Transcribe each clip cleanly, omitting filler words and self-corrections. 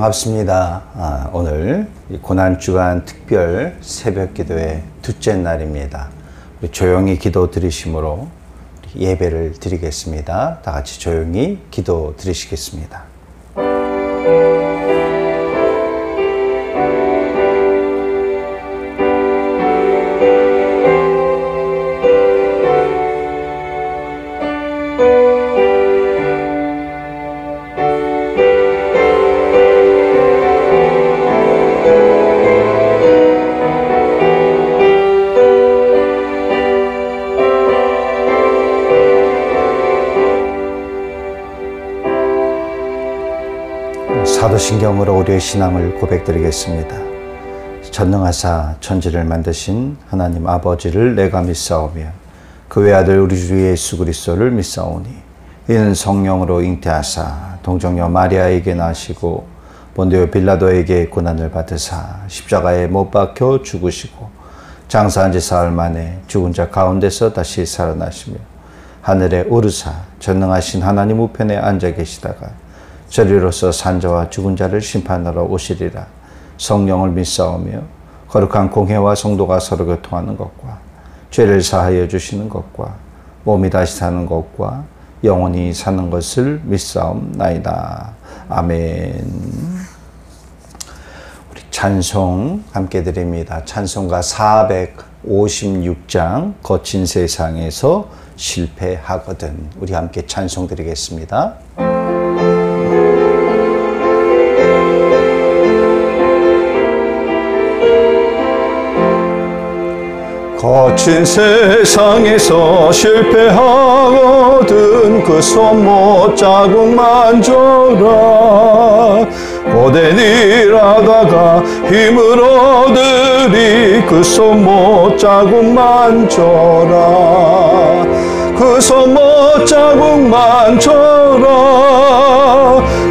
반갑습니다. 오늘 고난주간 특별 새벽기도의 둘째 날입니다. 우리 조용히 기도 드리심으로 예배를 드리겠습니다. 다 같이 조용히 기도 드리시겠습니다. 사도신경으로 우리의 신앙을 고백드리겠습니다. 전능하사 천지를 만드신 하나님 아버지를 내가 믿사오며 그 외아들 우리 주 예수 그리스도를 믿사오니 이는 성령으로 잉태하사 동정녀 마리아에게 나시고 본디오 빌라도에게 고난을 받으사 십자가에 못 박혀 죽으시고 장사한 지 사흘 만에 죽은 자 가운데서 다시 살아나시며 하늘에 오르사 전능하신 하나님 우편에 앉아 계시다가 저리로서 산자와 죽은 자를 심판하러 오시리라. 성령을 믿사오며 거룩한 공회와 성도가 서로 교통하는 것과 죄를 사하여 주시는 것과 몸이 다시 사는 것과 영원히 사는 것을 믿사옵나이다. 아멘. 우리 찬송 함께 드립니다. 찬송가 456장 거친 세상에서 실패하거든. 우리 함께 찬송 드리겠습니다. 거친 세상에서 실패하거든 그 손못 자국만 줘라. 고된 일하다가 힘을 얻으리 그 손못 자국만 줘라. 그 손못 자국만 줘라.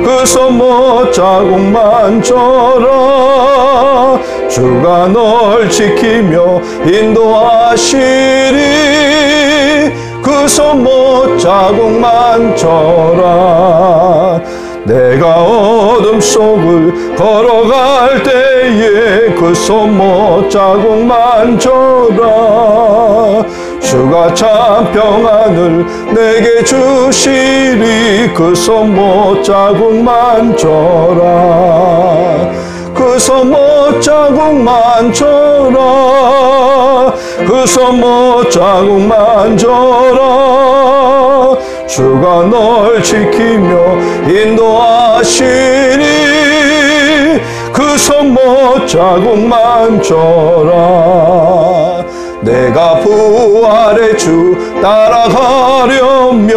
그 손못 자국만 줘라. 주가 널 지키며 인도하시리. 그 손못 자국만 줘라. 내가 어둠 속을 걸어갈 때에 그 손못 자국만 줘라. 주가 참 평안을 내게 주시리. 그 손못 자국만 줘라. 그 손못 자국만 줘라. 그 손못 자국만 줘라. 주가 널 지키며 인도하시니 그 손못 자국만 줘라. 내가 부활의 주 따라가려면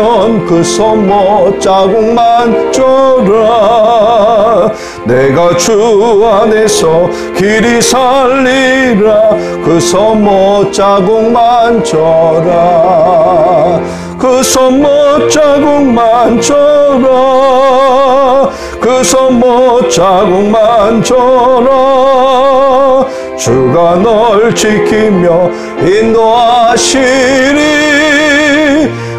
그 손못 자국만 줘라. 내가 주 안에서 길이 살리라. 그 손못 자국만 줘라. 그 손못 자국만 줘라. 그 손못 자국만 줘라. 주가 널 지키며 인도하시리.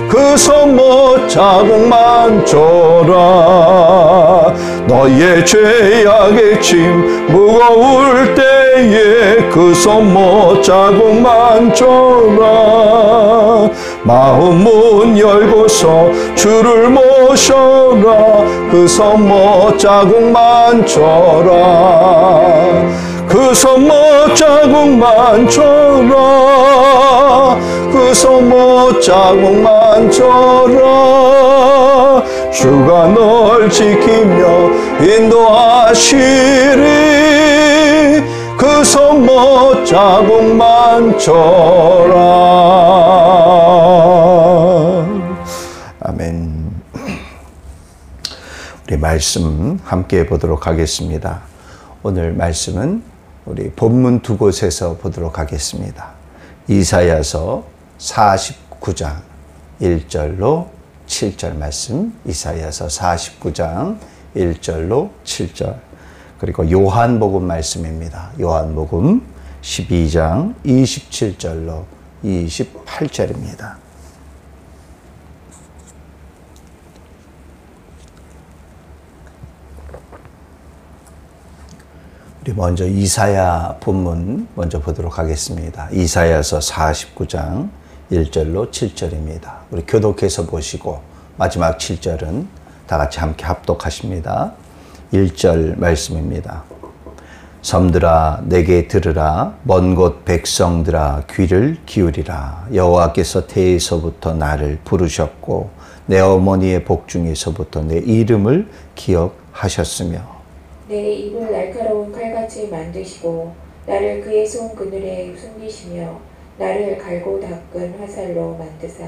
그 손못 자국만 줘라. 너의 죄악의 짐 무거울 때에 그 손못 자국만 줘라. 마음 문 열고서 주를 모셔라. 그 손못 자국만 줘라. 그 손못 자국만 줘라. 그 손못 자국만 줘라. 주가 널 지키며 인도하시리. 그 손못 자국만 줘라. 아멘. 우리 말씀 함께 보도록 하겠습니다. 오늘 말씀은 우리 본문 두 곳에서 보도록 하겠습니다. 이사야서 49장 1절로 7절 말씀, 이사야서 49장 1절로 7절, 그리고 요한복음 말씀입니다. 요한복음 12장 27절로 28절입니다. 우리 먼저 이사야 본문 먼저 보도록 하겠습니다. 이사야서 49장 1절로 7절입니다. 우리 교독해서 보시고 마지막 7절은 다 같이 함께 합독하십니다. 1절 말씀입니다. 섬들아 내게 들으라. 먼 곳 백성들아 귀를 기울이라. 여호와께서 태에서부터 나를 부르셨고 내 어머니의 복중에서부터 내 이름을 기억하셨으며 내 입을 날카로운 칼같이 만드시고 나를 그의 손 그늘에 숨기시며 나를 갈고 닦은 화살로 만드사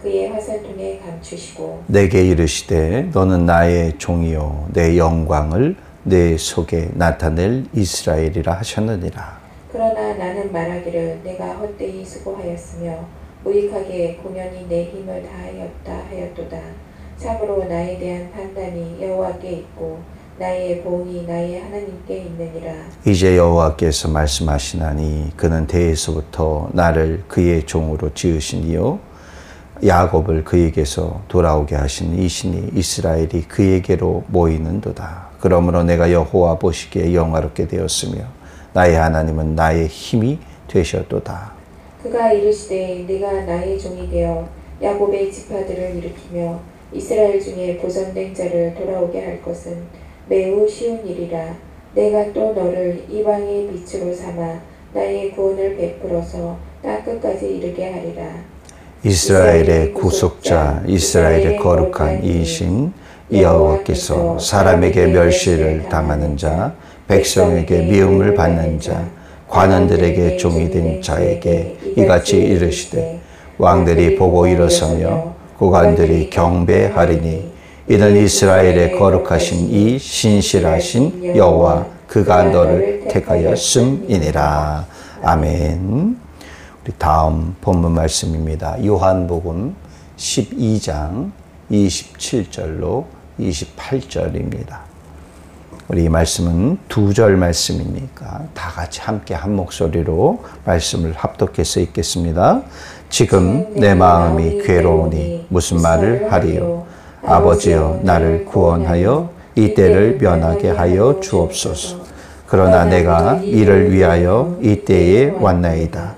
그의 화살통에 감추시고 내게 이르시되 너는 나의 종이요 내 영광을 내 속에 나타낼 이스라엘이라 하셨느니라. 그러나 나는 말하기를 내가 헛되이 수고하였으며 무익하게 공연히 내 힘을 다하였다 하였도다. 참으로 나에 대한 판단이 여호와께 있고 나의 보응이 나의 하나님께 있느니라. 이제 여호와께서 말씀하시나니 그는 대에서부터 나를 그의 종으로 지으시니요 야곱을 그에게서 돌아오게 하신 이시니 이스라엘이 그에게로 모이는도다. 그러므로 내가 여호와 보시기에 영화롭게 되었으며 나의 하나님은 나의 힘이 되셨도다. 그가 이르시되 네가 나의 종이 되어 야곱의 지파들을 일으키며 이스라엘 중에 보존된 자를 돌아오게 할 것은 매우 쉬운 일이라. 내가 또 너를 이방의 빛으로 삼아 나의 구원을 베풀어서 땅 끝까지 이르게 하리라. 이스라엘의 구속자, 이스라엘의 거룩한 이신 여호와께서 사람에게 멸시를 당하는 자, 백성에게 미움을 받는 자, 관원들에게 종이 된 자에게 이같이 이르시되 왕들이 보고 일어서며 고관들이 경배하리니 이는 이스라엘의 거룩하신 이 신실하신 여호와 그가 너를 택하였음이니라. 아멘. 우리 다음 본문 말씀입니다. 요한복음 12장 27절로 28절입니다. 우리 이 말씀은 두 절 말씀이니까 다 같이 함께 한 목소리로 말씀을 합독해서 읽겠습니다. 지금 내 마음이 괴로우니 무슨 말을 하리요. 아버지여 나를 구원하여 이 때를 면하게 하여 주옵소서. 그러나 내가 이를 위하여 이 때에 왔나이다.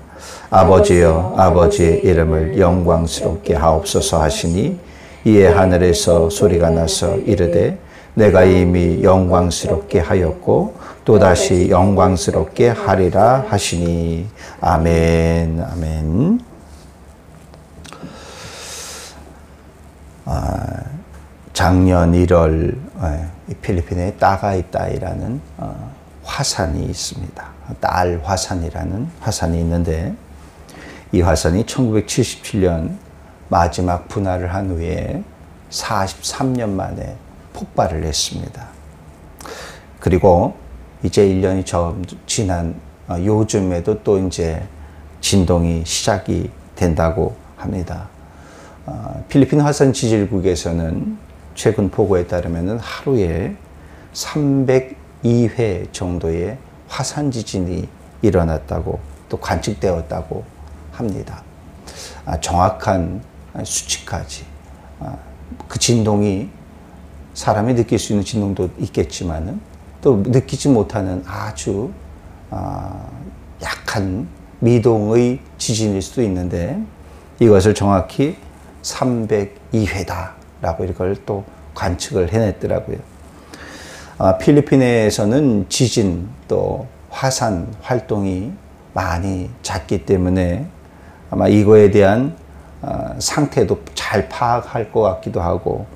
아버지여 아버지의 이름을 영광스럽게 하옵소서 하시니 이에 하늘에서 소리가 나서 이르되 내가 이미 영광스럽게 하였고 또다시 영광스럽게 하리라 하시니. 아멘. 아멘. 작년 1월 필리핀에 따가이따이라는 화산이 있습니다. 딸 화산이라는 화산이 있는데 이 화산이 1977년 마지막 분화를 한 후에 43년 만에 폭발을 했습니다. 그리고 이제 1년이 지난 요즘에도 또 이제 진동이 시작이 된다고 합니다. 필리핀 화산 지질국에서는 최근 보고에 따르면 하루에 302회 정도의 화산 지진이 일어났다고 또 관측되었다고 합니다. 정확한 수치까지 그 진동이 사람이 느낄 수 있는 진동도 있겠지만 또 느끼지 못하는 아주 약한 미동의 지진일 수도 있는데 이것을 정확히 302회다라고 이걸 또 관측을 해냈더라고요. 필리핀에서는 지진 또 화산 활동이 많이 잦기 때문에 아마 이거에 대한 상태도 잘 파악할 것 같기도 하고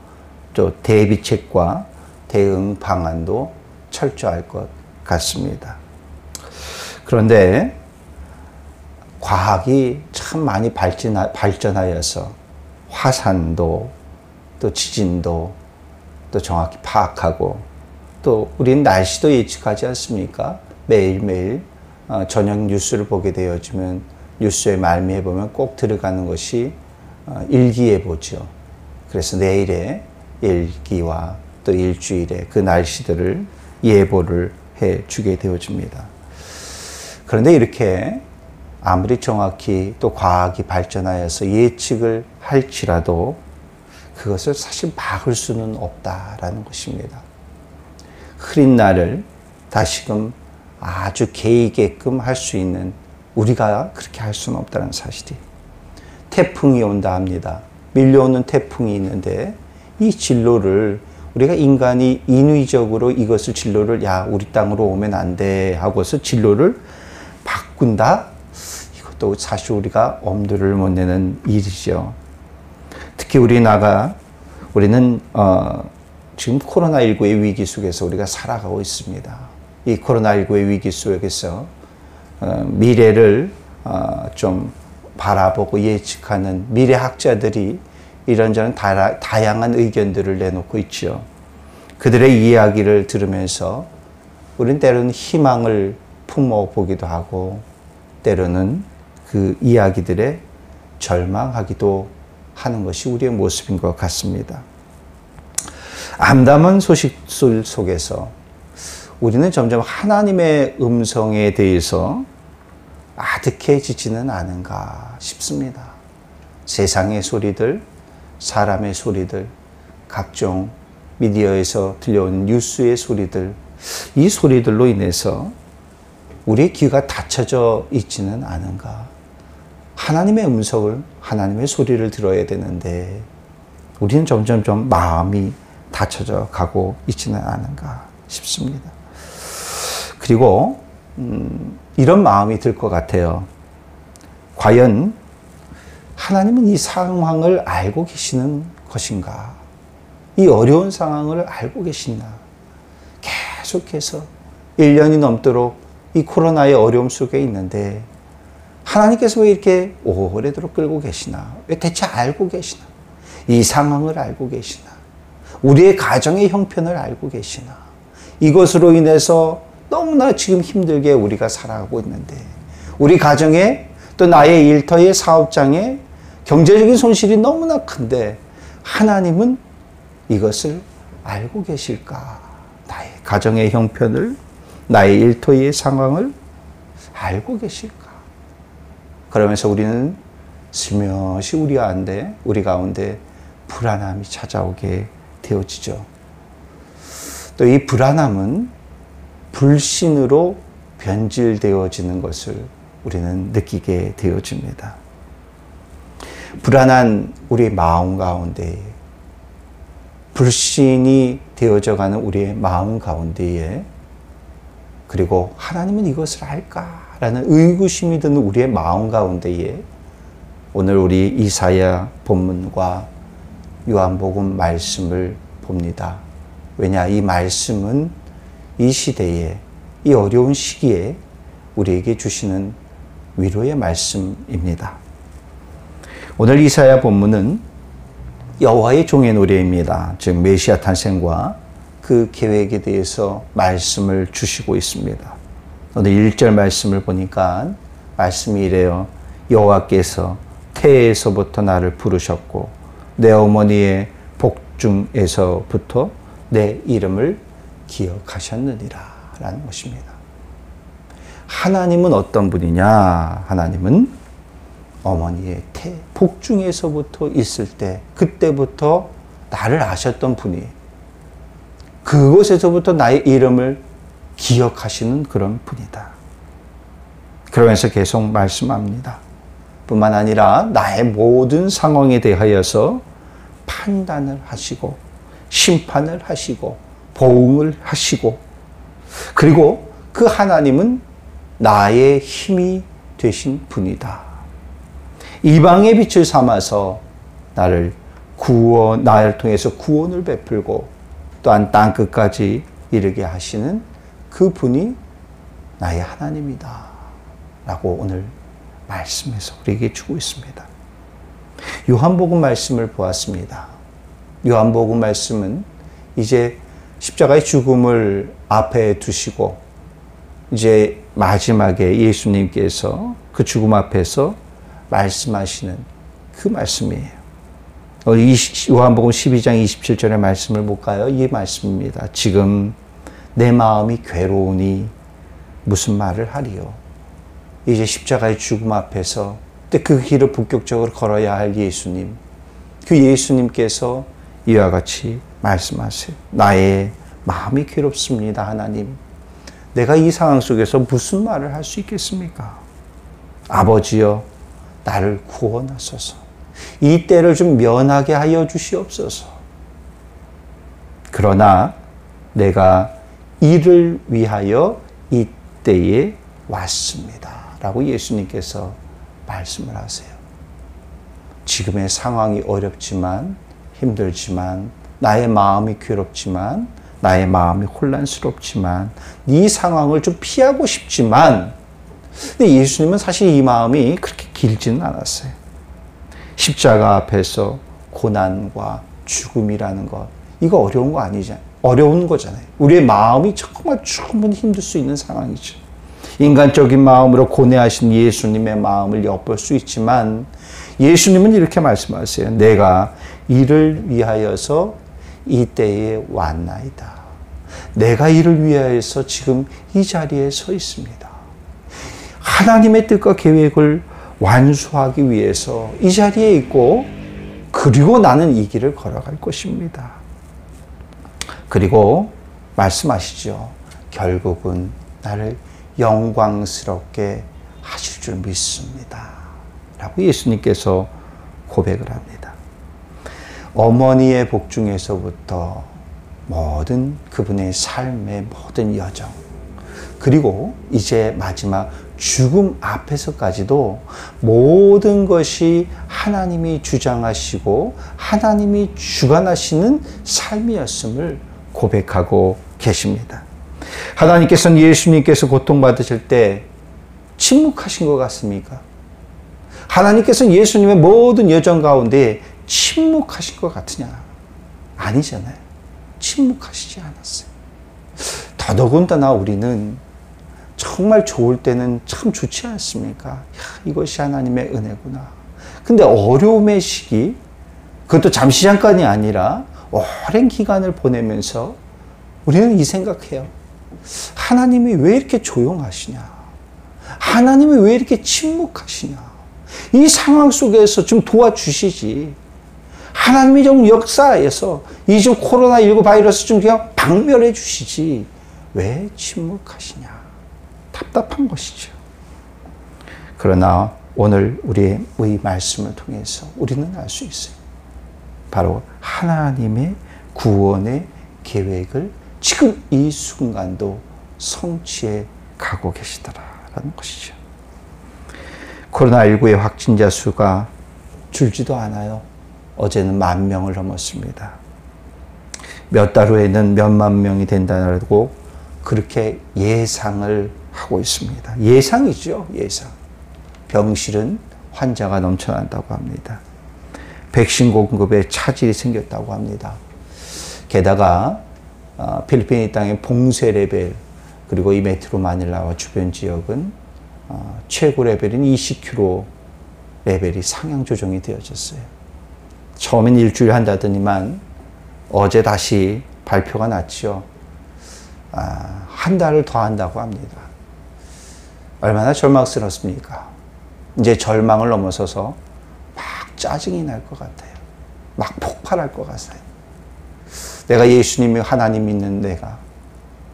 또 대비책과 대응 방안도 철저할 것 같습니다. 그런데 과학이 참 많이 발전하여서 화산도 또 지진도 또 정확히 파악하고 또 우리는 날씨도 예측하지 않습니까? 매일매일 저녁 뉴스를 보게 되어지면 뉴스에 말미에 보면 꼭 들어가는 것이 일기예보죠. 그래서 내일의 일기와 또 일주일의 그 날씨들을 예보를 해 주게 되어집니다. 그런데 이렇게 아무리 정확히 또 과학이 발전하여서 예측을 할지라도 그것을 사실 막을 수는 없다라는 것입니다. 흐린 날을 다시금 아주 개이게끔 할 수 있는 우리가 그렇게 할 수는 없다는 사실이. 태풍이 온다 합니다. 밀려오는 태풍이 있는데 이 진로를 우리가 인간이 인위적으로 이것을 진로를 우리 땅으로 오면 안 돼 하고서 진로를 바꾼다? 이것도 사실 우리가 엄두를 못 내는 일이죠. 특히 우리는 지금 코로나19의 위기 속에서 우리가 살아가고 있습니다. 이 코로나19의 위기 속에서 미래를 좀 바라보고 예측하는 미래학자들이 이런저런 다양한 의견들을 내놓고 있죠. 그들의 이야기를 들으면서 우리는 때로는 희망을 품어보기도 하고 때로는 그 이야기들에 절망하기도 하는 것이 우리의 모습인 것 같습니다. 암담한 소식들 속에서 우리는 점점 하나님의 음성에 대해서 아득해지지는 않은가 싶습니다. 세상의 소리들, 사람의 소리들, 각종 미디어에서 들려오는 뉴스의 소리들, 이 소리들로 인해서 우리의 귀가 닫혀져 있지는 않은가. 하나님의 음성을, 하나님의 소리를 들어야 되는데 우리는 점점점 마음이 닫혀져 가고 있지는 않은가 싶습니다. 그리고 이런 마음이 들 것 같아요. 과연 하나님은 이 상황을 알고 계시는 것인가? 이 어려운 상황을 알고 계시나? 계속해서 1년이 넘도록 이 코로나의 어려움 속에 있는데 하나님께서 왜 이렇게 오래도록 끌고 계시나? 왜 대체 알고 계시나? 이 상황을 알고 계시나? 우리의 가정의 형편을 알고 계시나? 이것으로 인해서 너무나 지금 힘들게 우리가 살아가고 있는데 우리 가정에 또 나의 일터의 사업장에 경제적인 손실이 너무나 큰데 하나님은 이것을 알고 계실까? 나의 가정의 형편을, 나의 일터의 상황을 알고 계실까? 그러면서 우리는 슬며시 우리 가운데 불안함이 찾아오게 되어지죠. 또 이 불안함은 불신으로 변질되어지는 것을 우리는 느끼게 되어집니다. 불안한 우리의 마음 가운데에 불신이 되어져가는 우리의 마음 가운데에 그리고 하나님은 이것을 알까라는 의구심이 드는 우리의 마음 가운데에 오늘 우리 이사야 본문과 요한복음 말씀을 봅니다. 왜냐, 이 말씀은 이 시대에, 이 어려운 시기에 우리에게 주시는 위로의 말씀입니다. 오늘 이사야 본문은 여호와의 종의 노래입니다. 즉 메시아 탄생과 그 계획에 대해서 말씀을 주시고 있습니다. 오늘 1절 말씀을 보니까 말씀이 이래요. 여호와께서 태에서부터 나를 부르셨고 내 어머니의 복중에서부터 내 이름을 기억하셨느니라 라는 것입니다. 하나님은 어떤 분이냐? 하나님은 어머니의 복중에서부터 있을 때 그때부터 나를 아셨던 분이 그곳에서부터 나의 이름을 기억하시는 그런 분이다. 그러면서 계속 말씀합니다. 뿐만 아니라 나의 모든 상황에 대하여서 판단을 하시고 심판을 하시고 보응을 하시고 그리고 그 하나님은 나의 힘이 되신 분이다. 이방의 빛을 삼아서 나를 통해서 구원을 베풀고 또한 땅끝까지 이르게 하시는 그 분이 나의 하나님이다 라고 오늘 말씀에서 우리에게 주고 있습니다. 요한복음 말씀을 보았습니다. 요한복음 말씀은 이제 십자가의 죽음을 앞에 두시고 이제 마지막에 예수님께서 그 죽음 앞에서 말씀하시는 그 말씀이에요. 요한복음 12장 27절의 말씀을 볼까요? 이 말씀입니다. 지금 내 마음이 괴로우니 무슨 말을 하리요? 이제 십자가의 죽음 앞에서 그 길을 본격적으로 걸어야 할 예수님, 그 예수님께서 이와 같이 말씀하세요. 나의 마음이 괴롭습니다, 하나님. 내가 이 상황 속에서 무슨 말을 할 수 있겠습니까? 아버지여, 나를 구원하소서. 이 때를 좀 면하게 하여 주시옵소서. 그러나 내가 이를 위하여 이 때에 왔습니다. 라고 예수님께서 말씀을 하세요. 지금의 상황이 어렵지만, 힘들지만, 나의 마음이 괴롭지만, 나의 마음이 혼란스럽지만, 이 상황을 좀 피하고 싶지만, 근데 예수님은 사실 이 마음이 그렇게 길지는 않았어요. 십자가 앞에서 고난과 죽음이라는 것, 이거 어려운 거 아니잖아요. 어려운 거잖아요. 우리의 마음이 정말 충분히 힘들 수 있는 상황이죠. 인간적인 마음으로 고뇌하신 예수님의 마음을 엿볼 수 있지만, 예수님은 이렇게 말씀하세요. 내가 이를 위하여서 이 때에 왔나이다. 내가 이를 위하여서 지금 이 자리에 서 있습니다. 하나님의 뜻과 계획을 완수하기 위해서 이 자리에 있고, 그리고 나는 이 길을 걸어갈 것입니다. 그리고 말씀하시죠. 결국은 나를 영광스럽게 하실 줄 믿습니다. 라고 예수님께서 고백을 합니다. 어머니의 복 중에서부터 모든 그분의 삶의 모든 여정, 그리고 이제 마지막 죽음 앞에서까지도 모든 것이 하나님이 주장하시고 하나님이 주관하시는 삶이었음을 고백하고 계십니다. 하나님께서는 예수님께서 고통받으실 때 침묵하신 것 같습니까? 하나님께서는 예수님의 모든 여정 가운데 침묵하신 것 같으냐? 아니잖아요. 침묵하시지 않았어요. 더더군다나 우리는 정말 좋을 때는 참 좋지 않습니까? 야, 이것이 하나님의 은혜구나. 근데 어려움의 시기, 그것도 잠시 잠깐이 아니라 오랜 기간을 보내면서 우리는 이 생각해요. 하나님이 왜 이렇게 조용하시냐? 하나님이 왜 이렇게 침묵하시냐? 이 상황 속에서 좀 도와주시지. 하나님이 좀 역사에서 이 좀 코로나19 바이러스 좀 그냥 박멸해 주시지. 왜 침묵하시냐? 답답한 것이죠. 그러나 오늘 우리의 이 말씀을 통해서 우리는 알 수 있어요. 바로 하나님의 구원의 계획을 지금 이 순간도 성취해 가고 계시더라라는 것이죠. 코로나19의 확진자 수가 줄지도 않아요. 어제는 10,000명을 넘었습니다. 몇 달 후에는 몇만 명이 된다고 그렇게 예상을 하고 있습니다. 예상이죠, 예상. 병실은 환자가 넘쳐난다고 합니다. 백신 공급에 차질이 생겼다고 합니다. 게다가 필리핀 땅의 봉쇄 레벨, 그리고 이 메트로 마닐라와 주변 지역은 최고 레벨인 20km 레벨이 상향 조정이 되어졌어요. 처음엔 일주일 한다더니만 어제 다시 발표가 났죠. 한 달을 더 한다고 합니다. 얼마나 절망스럽습니까? 이제 절망을 넘어서서 막 짜증이 날 것 같아요. 막 폭발할 것 같아요. 내가 예수님이 하나님 믿는 내가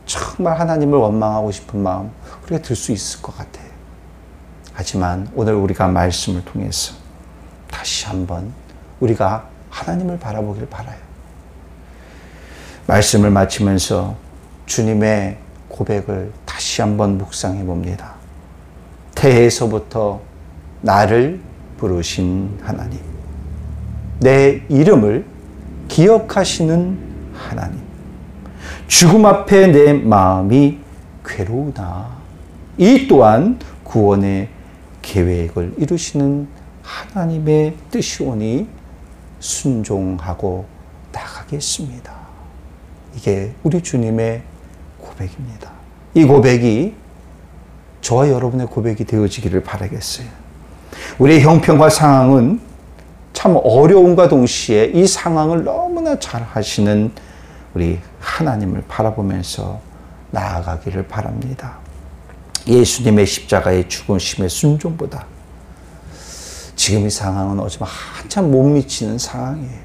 정말 하나님을 원망하고 싶은 마음 그렇게 들 수 있을 것 같아요. 하지만 오늘 우리가 말씀을 통해서 다시 한번 우리가 하나님을 바라보길 바라요. 말씀을 마치면서 주님의 고백을 다시 한번 묵상해 봅니다. 태에서부터 나를 부르신 하나님, 내 이름을 기억하시는 하나님, 죽음 앞에 내 마음이 괴로우나 이 또한 구원의 계획을 이루시는 하나님의 뜻이오니 순종하고 나가겠습니다. 이게 우리 주님의 고백입니다. 이 고백이 저와 여러분의 고백이 되어지기를 바라겠어요. 우리의 형편과 상황은 참 어려움과 동시에 이 상황을 너무나 잘 하시는 우리 하나님을 바라보면서 나아가기를 바랍니다. 예수님의 십자가의 죽으심의 순종보다 지금 이 상황은 어쩌면 한참 못 미치는 상황이에요.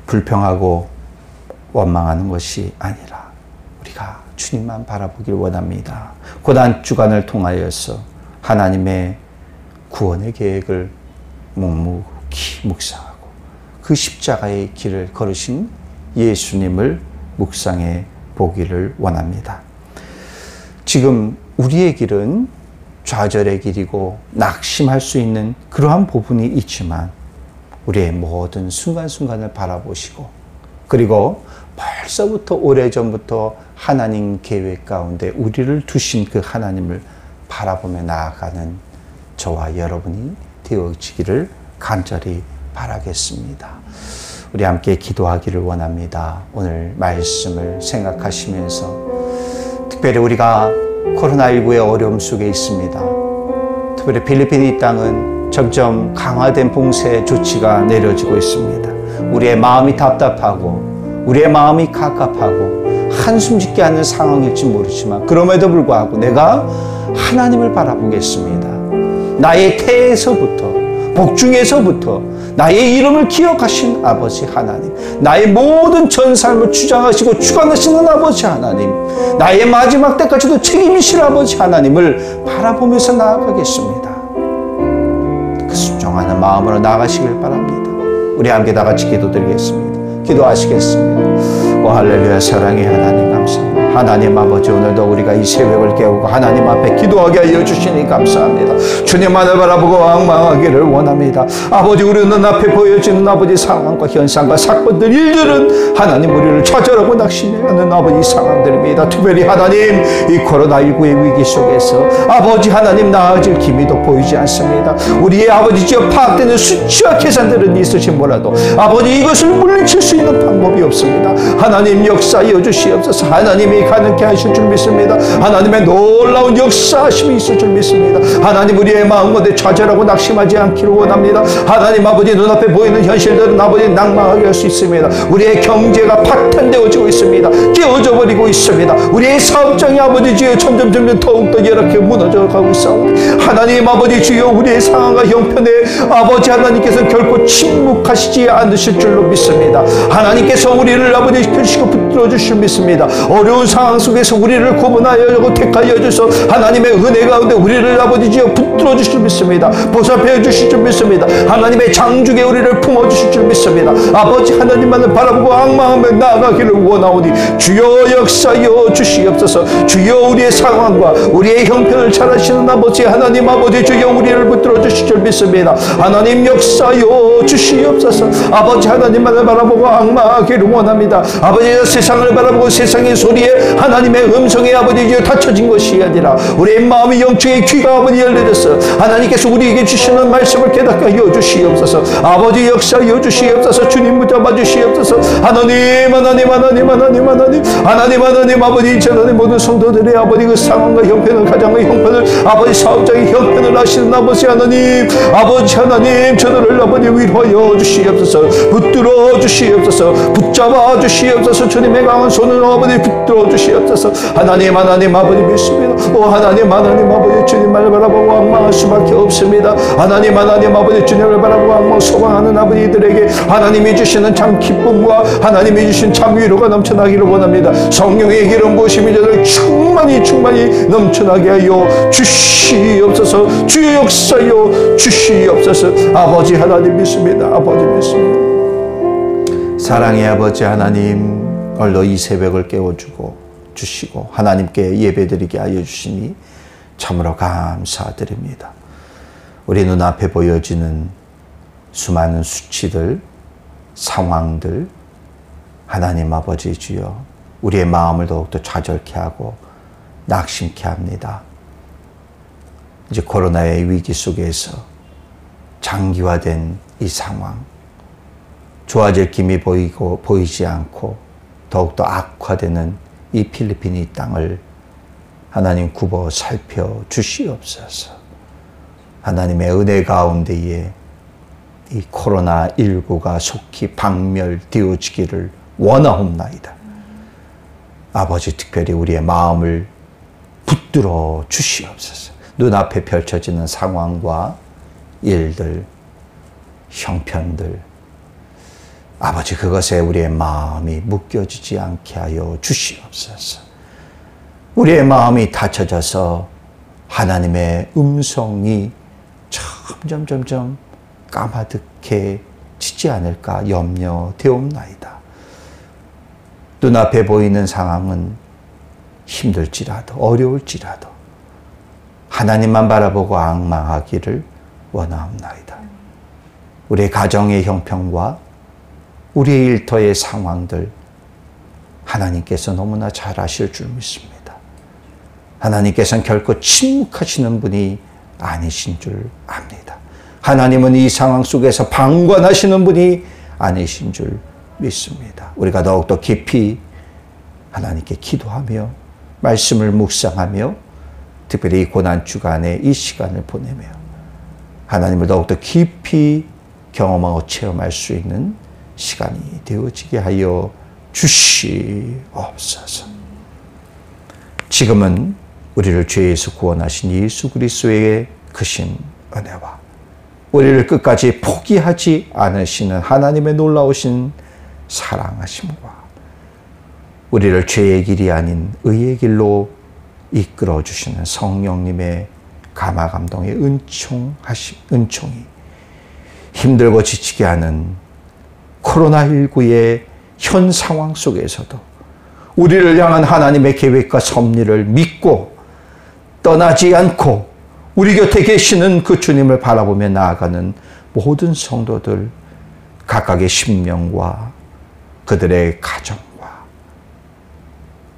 불평하고 원망하는 것이 아니라 우리가 주님만 바라보길 원합니다. 고난 주간을 통하여서 하나님의 구원의 계획을 묵묵히 묵상하고 그 십자가의 길을 걸으신 예수님을 묵상해 보기를 원합니다. 지금 우리의 길은 좌절의 길이고 낙심할 수 있는 그러한 부분이 있지만 우리의 모든 순간순간을 바라보시고 그리고 벌써부터 오래전부터 하나님 계획 가운데 우리를 두신 그 하나님을 바라보며 나아가는 저와 여러분이 되어지기를 간절히 바라겠습니다. 우리 함께 기도하기를 원합니다. 오늘 말씀을 생각하시면서 특별히 우리가 코로나19의 어려움 속에 있습니다. 특별히 필리핀 이 땅은 점점 강화된 봉쇄 조치가 내려지고 있습니다. 우리의 마음이 답답하고 우리의 마음이 갑갑하고 한숨 짓게 하는 상황일지 모르지만 그럼에도 불구하고 내가 하나님을 바라보겠습니다. 나의 태에서부터 복중에서부터 나의 이름을 기억하신 아버지 하나님, 나의 모든 전 삶을 주장하시고 주관하시는 아버지 하나님, 나의 마지막 때까지도 책임지실 아버지 하나님을 바라보면서 나아가겠습니다. 그 순종하는 마음으로 나아가시길 바랍니다. 우리 함께 다 같이 기도드리겠습니다. 기도하시겠습니다. 오 할렐루야. 사랑의 하나님 감사합니다. 하나님 아버지, 오늘도 우리가 이 새벽을 깨우고 하나님 앞에 기도하게 하여 주시니 감사합니다. 주님만을 바라보고 앙망하기를 원합니다. 아버지, 우리 눈앞에 보여지는 아버지 상황과 현상과 사건들, 일들은 하나님 우리를 좌절하고 낙심하는 아버지 상황들입니다. 특별히 하나님, 이 코로나19의 위기 속에서 아버지 하나님 나아질 기미도 보이지 않습니다. 우리의 아버지 지어 파악되는 수치와 계산들은 있으신 뭐라도 아버지 이것을 물리칠 수 있는 방법이 없습니다. 하나님 역사하여 주시옵소서. 하나님이 가능케 하실 줄 믿습니다. 하나님의 놀라운 역사하심이 있을 줄 믿습니다. 하나님, 우리의 마음 가운데 좌절하고 낙심하지 않기를 원합니다. 하나님 아버지, 눈앞에 보이는 현실들은 아버지 낭망하게 할 수 있습니다. 우리의 경제가 파탄되어지고 있습니다. 깨어져 버리고 있습니다. 우리의 사업장이 아버지 주여 점점 더욱더 이렇게 무너져 가고 있사오니 하나님 아버지 주여, 우리의 상황과 형편에 아버지 하나님께서 결코 침묵하시지 않으실 줄로 믿습니다. 하나님께서 우리를 아버지 펴시고 붙들어 주실 믿습니다. 어려운 상황 속에서 우리를 구분하여 택하여 주셔서 하나님의 은혜 가운데 우리를 아버지 주여 붙들어 주실 줄 믿습니다. 보살펴 주실 줄 믿습니다. 하나님의 장중에 우리를 품어 주실 줄 믿습니다. 아버지 하나님만을 바라보고 앙망하며 나아가기를 원하오니 주여 역사여 주시옵소서. 주여 우리의 상황과 우리의 형편을 잘 아시는 아버지 하나님 아버지 주여 우리를 붙들어 주실 줄 믿습니다. 하나님 역사여 주시옵소서. 아버지 하나님만을 바라보고 앙망하기를 원합니다. 아버지, 세상을 바라보고 세상의 소리에 하나님의 음성에 아버지 닫혀진 것이 아니라 우리의 마음의 영적인 귀가 아버지 열려져서 하나님께서 우리에게 주시는 말씀을 깨닫게 하여 주시옵소서. 아버지 역사하여 주시옵소서. 주님 붙잡아 주시옵소서. 하나님 아버지, 하나님 모든 성도들의 아버지 그 상황과 형편을, 가정의 형편을, 아버지 사업장의 형편을 아시는 아버지 하나님, 아버지 하나님, 저들을 아버지 위로하여 주시옵소서. 붙들어 주시옵소서. 붙잡아 주시옵소서. 주님의 강한 손을 아버지 붙들어 주시옵소서. 하나님 아버지 믿습니다. 오 하나님 아버지, 주님만을 바라보고 앙망할 수밖에 없습니다. 하나님 아버지, 주님을 바라보고 앙망 소망하는 아버지들에게 하나님이 주시는 참 기쁨과 하나님이 주신 참 위로가 넘쳐나기를 원합니다. 성령의 기름 부으심이 저를 충만히 넘쳐나게 하여 주시옵소서. 주의 역사여 주시옵소서. 아버지 하나님 믿습니다. 아버지 믿습니다. 사랑의 아버지 하나님, 오늘도 이 새벽을 깨워주시고 하나님께 예배드리게 하여 주시니 참으로 감사드립니다. 우리 눈앞에 보여지는 수많은 수치들, 상황들, 하나님 아버지 주여 우리의 마음을 더욱더 좌절케 하고 낙심케 합니다. 이제 코로나의 위기 속에서 장기화된 이 상황, 좋아질 김이 보이지 않고 더욱더 악화되는 이 필리핀 이 땅을 하나님 굽어 살펴 주시옵소서. 하나님의 은혜 가운데에 이 코로나19가 속히 박멸되어지기를 원하옵나이다. 아버지, 특별히 우리의 마음을 붙들어 주시옵소서. 눈앞에 펼쳐지는 상황과 일들, 형편들, 아버지 그것에 우리의 마음이 묶여지지 않게 하여 주시옵소서. 우리의 마음이 닫혀져서 하나님의 음성이 점점 까마득해지지 않을까 염려되옵나이다. 눈앞에 보이는 상황은 힘들지라도 어려울지라도 하나님만 바라보고 앙망하기를 원하옵나이다. 우리의 가정의 형편과 우리의 일터의 상황들 하나님께서 너무나 잘 아실 줄 믿습니다. 하나님께서는 결코 침묵하시는 분이 아니신 줄 압니다. 하나님은 이 상황 속에서 방관하시는 분이 아니신 줄 믿습니다. 우리가 더욱더 깊이 하나님께 기도하며 말씀을 묵상하며 특별히 이 고난주간에 이 시간을 보내며 하나님을 더욱더 깊이 경험하고 체험할 수 있는 시간이 되어지게 하여 주시옵소서. 지금은 우리를 죄에서 구원하신 예수 그리스도의 크신 은혜와 우리를 끝까지 포기하지 않으시는 하나님의 놀라우신 사랑하심과 우리를 죄의 길이 아닌 의의 길로 이끌어 주시는 성령님의 감화감동의 은총이 힘들고 지치게 하는 코로나19의 현 상황 속에서도 우리를 향한 하나님의 계획과 섭리를 믿고 떠나지 않고 우리 곁에 계시는 그 주님을 바라보며 나아가는 모든 성도들 각각의 심령과 그들의 가정과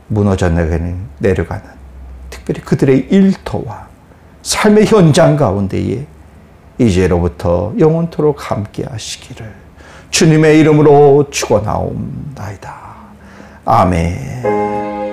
무너져 내려가는 특별히 그들의 일터와 삶의 현장 가운데에 이제로부터 영원토록 함께 하시기를 주님의 이름으로 축원하옵나이다. 아멘.